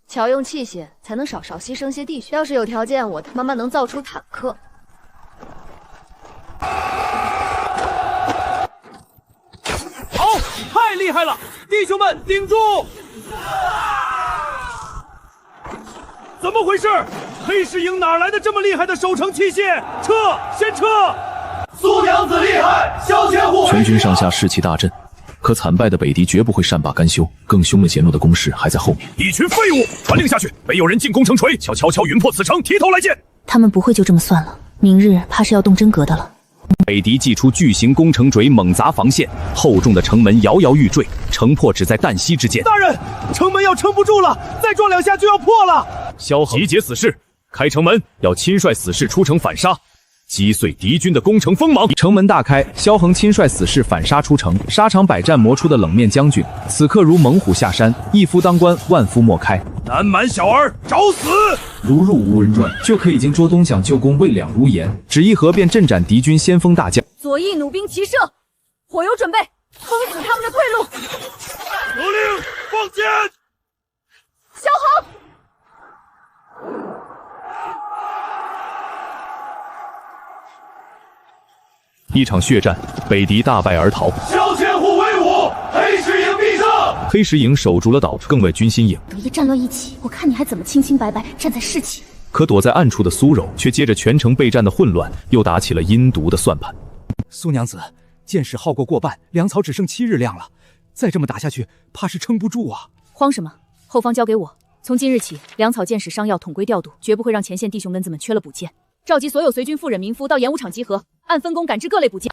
巧用器械才能少牺牲些弟兄。要是有条件，我他妈能造出坦克。好，太厉害了，弟兄们顶住！怎么回事？黑石营哪来的这么厉害的守城器械？撤，先撤！苏娘子厉害，萧千户。全军上下士气大振，可惨败的北敌绝不会善罢甘休，更凶的险恶的攻势还在后面。一群废物！传令下去，没有人进攻城陲，悄悄云破此城，提头来见。他们不会就这么算了，明明日怕是要动真格的了。北狄祭出巨型攻城锤，猛砸防线，厚重的城门摇摇欲坠，城破只在旦夕之间。大人，城门要撑不住了，再撞2下就要破了。萧恒，集结死士，开城门，要亲率死士出城反杀，击碎敌军的攻城锋芒。城门大开，萧恒亲率死士反杀出城，沙场百战磨出的冷面将军，此刻如猛虎下山，一夫当关，万夫莫开。南蛮小儿，找死！如入无人传，却可以经捉东蒋旧功，未两如言。只一合便镇斩敌军先锋大将。左翼弩兵齐射，火油准备，封死他们的退路。得令，放箭！萧恒。一场血战，北狄大败而逃。萧千户为伍，黑石营必胜。黑石营守住了岛，更为军心应。得意战乱一起，我看你还怎么清清白白站在士气。可躲在暗处的苏柔却接着全城备战的混乱，又打起了阴毒的算盘。苏娘子，箭矢耗过半，粮草只剩7日量了，再这么打下去，怕是撑不住啊！慌什么？后方交给我。从今日起，粮草、箭矢、伤药统归调度，绝不会让前线弟兄们子们缺了补件。召集所有随军妇人民夫到演武场集合，按分工赶制各类补件。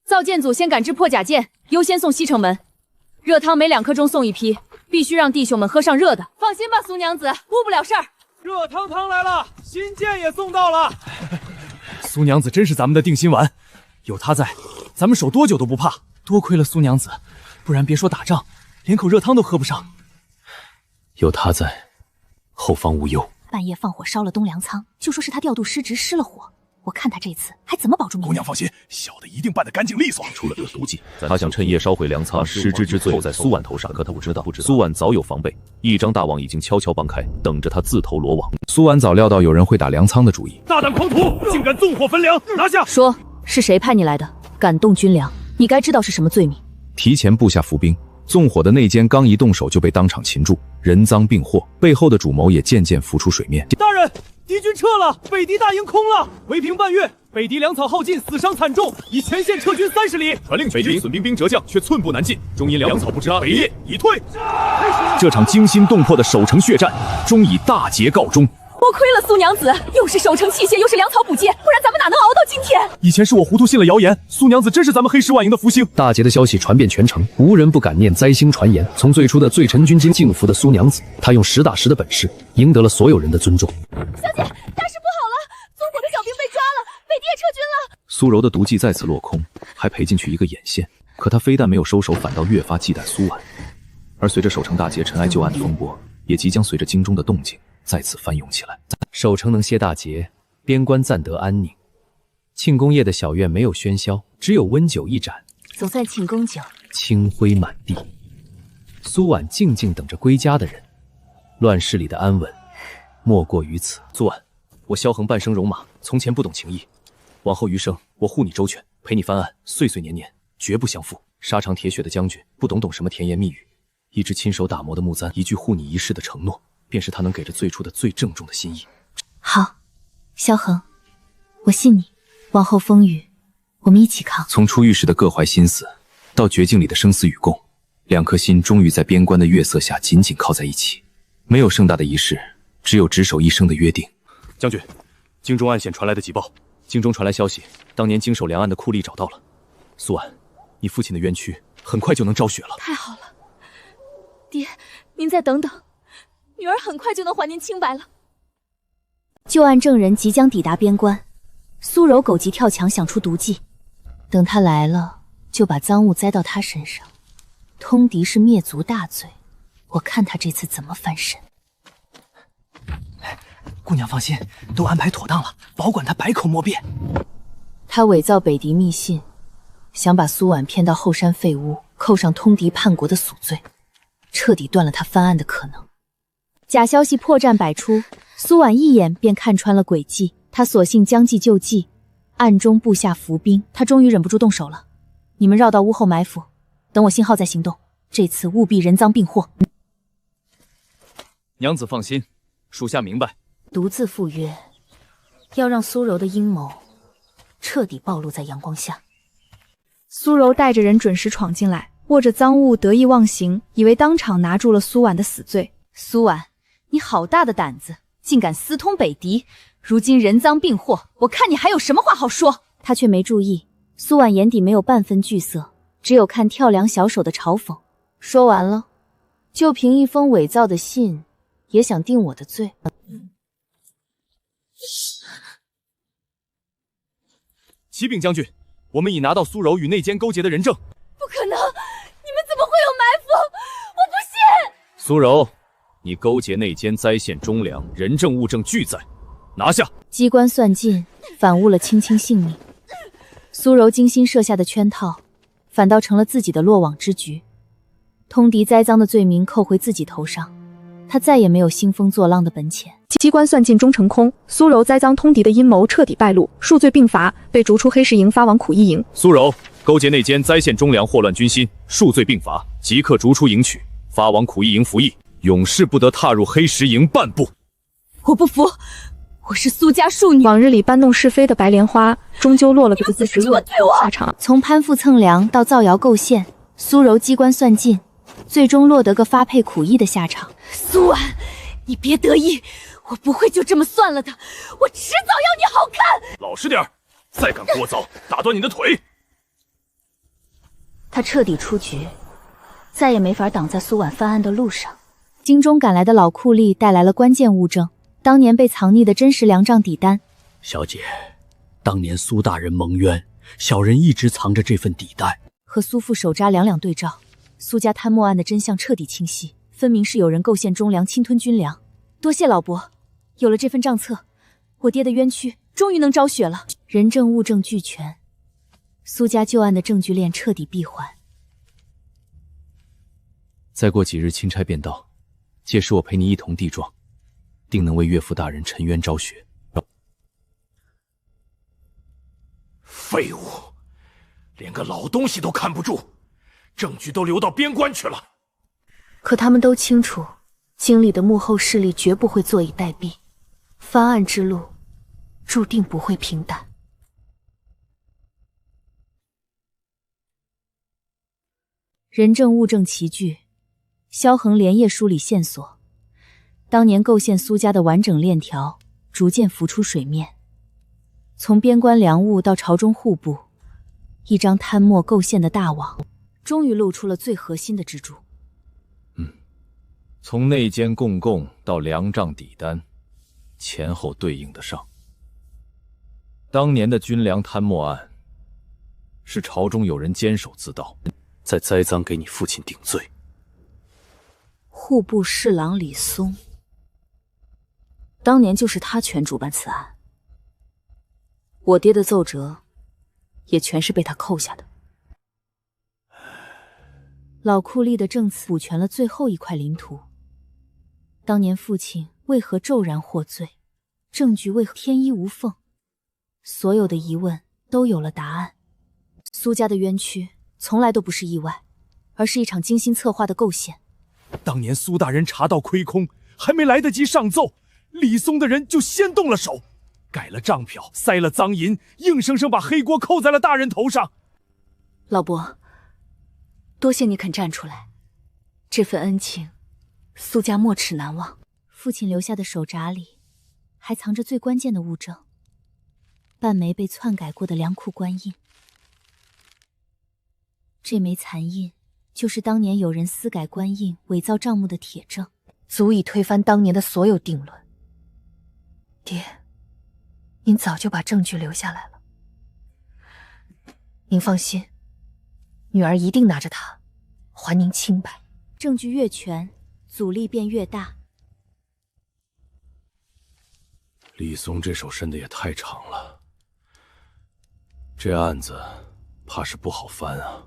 造舰组先赶制破甲舰，优先送西城门。热汤每2刻钟送1批，必须让弟兄们喝上热的。放心吧，苏娘子，误不了事儿。热汤汤来了，新舰也送到了。苏娘子真是咱们的定心丸，有她在，咱们守多久都不怕。多亏了苏娘子，不然别说打仗，连口热汤都喝不上。有他在，后方无忧。半夜放火烧了东粮仓，就说是他调度失职失了火。我看他这次还怎么保住命？姑娘放心，小的一定办得干净利索。出了这毒计，他想趁夜烧毁粮仓，失之之罪在苏婉头上。可他不知道，苏婉早有防备，一张大网已经悄悄帮开，等着他自投罗网。苏婉早料到有人会打粮仓的主意，大胆狂徒，竟敢纵火焚粮，拿下！说是谁派你来的？敢动军粮，你该知道是什么罪名。提前布下伏兵，纵火的内奸刚一动手就被当场擒住，人赃并获，背后的主谋也渐渐浮出水面。大人，敌军撤了，北狄大营空了。为平半月，北狄粮草耗尽，死伤惨重，已前线撤军30里。传令北军损兵兵折将，却寸步难进，终因粮草不支，北列已退。这场惊心动魄的守城血战，终以大捷告终。多亏了苏娘子，又是守城器械，又是粮草补件，不然咱们哪能熬到今天？以前是我糊涂信了谣言，苏娘子真是咱们黑石万营的福星。大捷的消息传遍全城，无人不感念灾星传言。从最初的罪臣军经敬服的苏娘子，她用实打实的本事赢得了所有人的尊重。小姐，大事不好了，纵火的小兵被抓了，北狄也撤军了。苏柔的毒计再次落空，还赔进去一个眼线。可他非但没有收手，反倒越发忌惮苏婉。而随着守城大捷、尘埃旧案的风波，也即将随着京中的动静再次翻涌起来。守城能歇大捷，边关暂得安宁。庆功夜的小院没有喧嚣，只有温酒一盏，总算庆功酒，清辉满地。苏婉静静等着归家的人，乱世里的安稳，莫过于此。苏婉，我萧恒半生戎马，从前不懂情义，往后余生我护你周全，陪你翻案，岁岁年年绝不相负。沙场铁血的将军，不懂什么甜言蜜语，一只亲手打磨的木簪，一句护你一世的承诺，便是他能给着最初的最郑重的心意。好，萧恒，我信你。往后风雨，我们一起扛。从出狱时的各怀心思，到绝境里的生死与共，两颗心终于在边关的月色下紧紧靠在一起。没有盛大的仪式，只有执守一生的约定。将军，京中暗线传来的急报，京中传来消息，当年经守两岸的酷吏找到了。苏婉，你父亲的冤屈很快就能昭雪了。太好了，爹，您再等等，女儿很快就能还您清白了。旧案证人即将抵达边关，苏柔狗急跳墙想出毒计，等他来了，就把赃物栽到他身上。通敌是灭族大罪，我看他这次怎么翻身。姑娘放心，都安排妥当了，保管他百口莫辩。他伪造北狄密信，想把苏婉骗到后山废屋，扣上通敌叛国的宿罪，彻底断了他翻案的可能。假消息破绽百出，苏婉一眼便看穿了诡计，他索性将计就计，暗中布下伏兵。他终于忍不住动手了，你们绕到屋后埋伏，等我信号再行动。这次务必人赃并获。娘子放心，属下明白。独自赴约，要让苏柔的阴谋彻底暴露在阳光下。苏柔带着人准时闯进来，握着赃物得意忘形，以为当场拿住了苏婉的死罪。苏婉，你好大的胆子，竟敢私通北狄！如今人赃并获，我看你还有什么话好说？他却没注意，苏婉眼底没有半分惧色，只有看跳梁小手的嘲讽。说完了，就凭一封伪造的信，也想定我的罪？启禀将军，我们已拿到苏柔与内奸勾结的人证。不可能！你们怎么会有埋伏？我不信！苏柔，你勾结内奸，栽陷忠良，人证物证俱在，拿下！机关算尽，反误了青青性命。苏柔精心设下的圈套，反倒成了自己的落网之局。通敌栽赃的罪名扣回自己头上，他再也没有兴风作浪的本钱。机关算尽终成空，苏柔栽赃通敌的阴谋彻底败露，数罪并罚，被逐出黑石营，发往苦役营。苏柔勾结内奸，栽陷忠良，祸乱军心，数罪并罚，即刻逐出营取，发往苦役营服役，永世不得踏入黑石营半步。我不服！我是苏家庶女，往日里搬弄是非的白莲花，终究落了个自食恶果下场。从攀附蹭粮到造谣构陷，苏柔机关算尽，最终落得个发配苦役的下场。苏婉，你别得意，我不会就这么算了的，我迟早要你好看！老实点，再敢聒噪，打断你的腿！他彻底出局，再也没法挡在苏婉犯案的路上。京中赶来的老酷吏带来了关键物证，当年被藏匿的真实粮账底单。小姐，当年苏大人蒙冤，小人一直藏着这份底单。和苏父手札两对照，苏家贪墨案的真相彻底清晰，分明是有人构陷忠良，侵吞军粮。多谢老伯，有了这份账册，我爹的冤屈终于能昭雪了。人证物证俱全，苏家旧案的证据链彻底闭环。再过几日钦差便到，届时我陪你一同递状，定能为岳父大人沉冤昭雪。废物，连个老东西都看不住，证据都流到边关去了。可他们都清楚，经理的幕后势力绝不会坐以待毙，翻案之路注定不会平淡。人证物证齐聚，萧恒连夜梳理线索，当年构陷苏家的完整链条逐渐浮出水面。从边关粮务到朝中户部，一张贪墨构陷的大网，终于露出了最核心的支柱。从内奸共供到粮账底单，前后对应得上。当年的军粮贪墨案，是朝中有人监守自盗，再栽赃给你父亲顶罪。户部侍郎李松，当年就是他全主办此案，我爹的奏折也全是被他扣下的。老酷吏的证词补全了最后一块领土。当年父亲为何骤然获罪，证据为何天衣无缝，所有的疑问都有了答案。苏家的冤屈从来都不是意外，而是一场精心策划的构陷。当年苏大人查到亏空，还没来得及上奏，李松的人就先动了手，改了账票，塞了赃银，硬生生把黑锅扣在了大人头上。老伯，多谢你肯站出来，这份恩情苏家没齿难忘。父亲留下的手札里还藏着最关键的物证，半枚被篡改过的粮库官印。这枚残印就是当年有人私改官印伪造账目的铁证，足以推翻当年的所有定论。爹，您早就把证据留下来了，您放心，女儿一定拿着它还您清白。证据越全，阻力便越大。李松这手伸的也太长了，这案子怕是不好翻啊。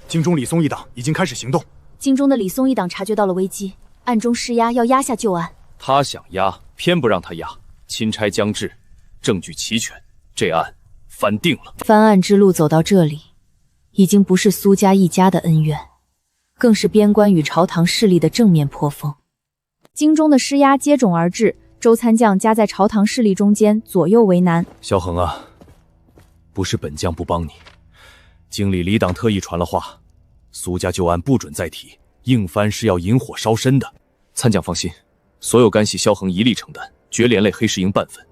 京中李松一党已经开始行动。京中的李松一党察觉到了危机，暗中施压要压下旧案。他想压，偏不让他压。钦差将至，证据齐全，这案翻定了。翻案之路走到这里，已经不是苏家一家的恩怨，更是边关与朝堂势力的正面颇锋。京中的施压接踵而至，周参将夹在朝堂势力中间，左右为难。萧恒啊，不是本将不帮你，经理李党特意传了话，苏家旧案不准再提，硬翻是要引火烧身的。参将放心，所有干系萧恒一力承担，绝连累黑石营半分。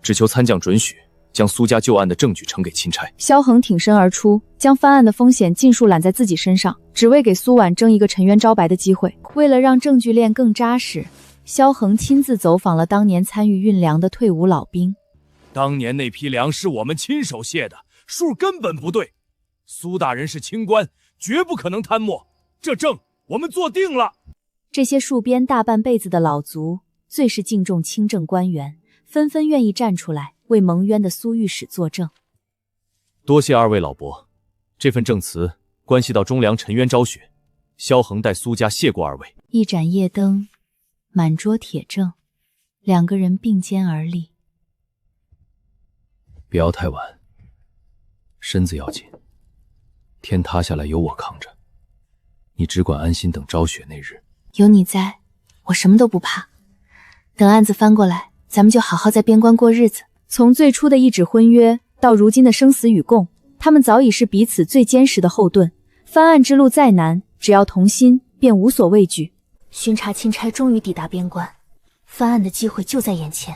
只求参将准许将苏家旧案的证据呈给钦差。萧恒挺身而出，将翻案的风险尽数揽在自己身上，只为给苏婉争一个沉冤招白的机会。为了让证据链更扎实，萧恒亲自走访了当年参与运粮的退伍老兵。当年那批粮是我们亲手卸的，数根本不对。苏大人是清官，绝不可能贪墨，这证我们做定了。这些戍边大半辈子的老族，最是敬重清正官员，纷纷愿意站出来为蒙冤的苏御史作证。多谢二位老伯，这份证词关系到忠良沉冤昭雪，萧恒代苏家谢过二位。一盏夜灯，满桌铁证，两个人并肩而立。不要太晚，身子要紧，天塌下来由我扛着，你只管安心等昭雪那日。有你在，我什么都不怕。等案子翻过来，咱们就好好在边关过日子。从最初的一纸婚约到如今的生死与共，他们早已是彼此最坚实的后盾。翻案之路再难，只要同心，便无所畏惧。巡查钦差终于抵达边关，翻案的机会就在眼前。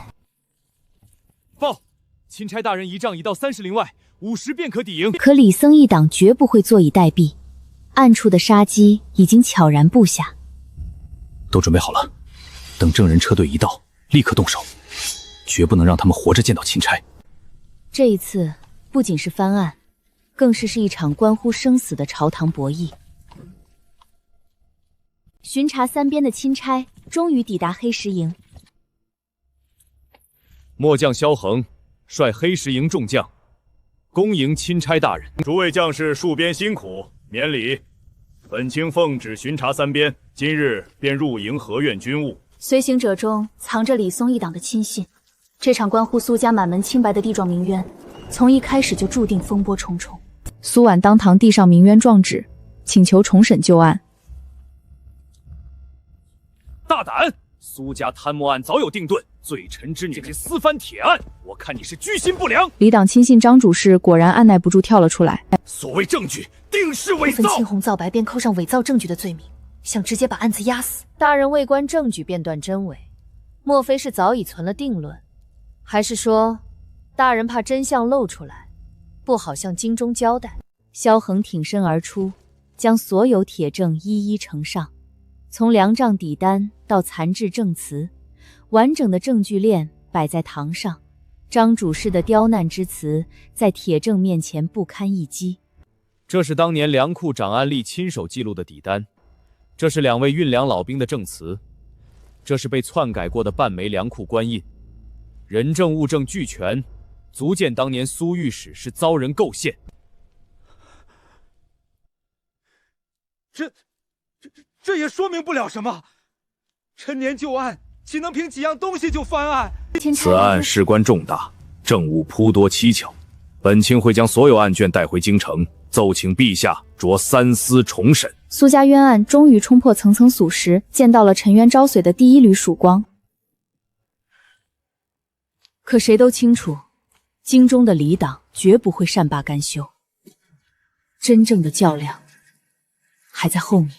报，钦差大人仪仗已到30里外，50便可抵营。可李僧一党绝不会坐以待毙，暗处的杀机已经悄然布下。都准备好了，等证人车队一到，立刻动手，绝不能让他们活着见到钦差。这一次不仅是翻案，更是一场关乎生死的朝堂博弈。巡查三边的钦差终于抵达黑石营。末将萧恒率黑石营众将恭迎钦差大人。诸位将士戍边辛苦，免礼。本卿奉旨巡查三边，今日便入营核验军务。随行者中藏着李松一党的亲信，这场关乎苏家满门清白的地状鸣冤，从一开始就注定风波重重。苏婉当堂递上鸣冤状纸，请求重审旧案。大胆！苏家贪墨案早有定论，罪臣之女这私翻铁案，我看你是居心不良。李党亲信张主事果然按耐不住跳了出来。所谓证据，定是伪造。分青红皂白便扣上伪造证据的罪名，想直接把案子压死。大人未观证据便断真伪，莫非是早已存了定论？还是说，大人怕真相露出来，不好向京中交代？萧恒挺身而出，将所有铁证一一呈上。从粮账底单到残制证词，完整的证据链摆在堂上。张主事的刁难之词，在铁证面前不堪一击。这是当年粮库长安吏亲手记录的底单，这是2位运粮老兵的证词，这是被篡改过的半枚粮库官印，人证物证俱全，足见当年苏御史是遭人构陷。这也说明不了什么。陈年旧案，岂能凭几样东西就翻案？此案事关重大，证物颇多蹊跷，本卿会将所有案卷带回京城，奏请陛下着三思重审。苏家冤案终于冲破层层俗实，见到了沉冤昭雪的第一缕曙光。可谁都清楚，京中的李党绝不会善罢甘休，真正的较量还在后面。